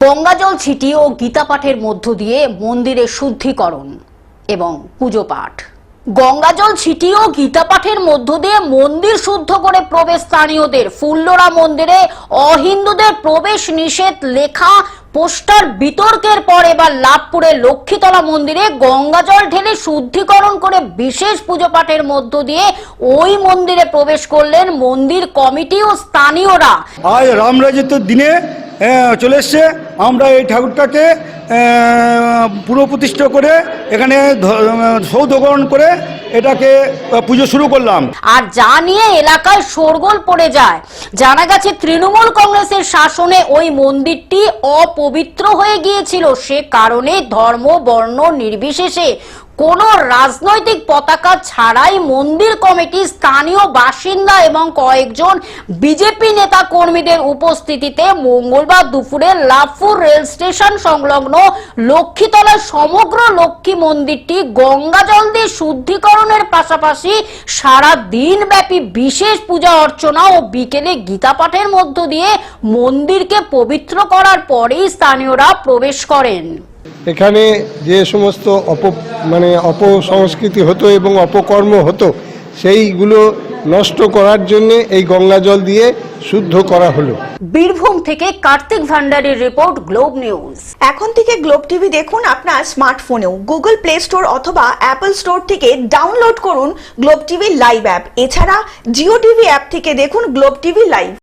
গঙ্গাজল ছিটিয়ে ও গীতা পাঠের মধ্য দিয়ে মন্দিরের শুদ্ধিকরণ এবং পুজো পাঠ। গঙ্গাজল ছিটিয়ে ও গীতা পাঠের মধ্য দিয়ে মন্দির শুদ্ধ করে প্রবেশ স্থানীয়দের। ফুল্লরা মন্দিরে অহিন্দুদের প্রবেশ নিষেধ লেখা পোস্টার বিতর্কের পর এবার লাভপুরের লক্ষ্মীতলা মন্দিরে গঙ্গাজল ঢেলে শুদ্ধিকরণ করে বিশেষ পুজো পাঠের মধ্য দিয়ে ওই মন্দিরে প্রবেশ করলেন মন্দির কমিটি ও স্থানীয়রা। আজ রামরাজত্বের দিনে চলে এসছে, আমরা এই ঠাকুরটাকে পুনঃপ্রতিষ্ঠা করে এখানে সৌধকরণ করে এটাকে পুজো শুরু করলাম। আর যা নিয়ে এলাকায় শোরগোল পড়ে যায়। জানা গেছে তৃণমূল কংগ্রেসের শাসনে ওই মন্দিরটি অপবিত্র হয়ে গিয়েছিল। সে কারণে ধর্ম বর্ণ নির্বিশেষে কোন রাজনৈতিক পতাকা ছাড়াই মন্দির কমিটি, স্থানীয় বাসিন্দা এবং কয়েকজন বিজেপি নেতা কর্মীদের উপস্থিতিতে মঙ্গলবার দুপুরে লাভপুর রেল স্টেশন সংলগ্ন লক্ষ্মীতলার সমগ্র লক্ষ্মী মন্দিরটি গঙ্গাজল দিয়ে শুদ্ধিকরণের পাশাপাশি সারা দিন ব্যাপী বিশেষ পূজা অর্চনা ও বিকেলে গীতা পাঠের মধ্য দিয়ে মন্দিরকে পবিত্র করার পরেই স্থানীয়রা প্রবেশ করেন। এখানে যে সমস্ত অপসংস্কৃতি হতো এবং অপকর্ম হতো সেইগুলো নষ্ট করার জন্য এই গঙ্গাজল দিয়ে শুদ্ধ করা হলো। বীরভূম থেকে কার্তিক ভান্ডারের রিপোর্ট, গ্লোব নিউজ। এখন থেকে গ্লোব টিভি দেখুন আপনার স্মার্টফোনেও। গুগল প্লে স্টোর অথবা অ্যাপল স্টোর থেকে ডাউনলোড করুন গ্লোব টিভি লাইভ অ্যাপ। এছাড়া জিও টিভি অ্যাপ থেকে দেখুন গ্লোব টিভি লাইভ।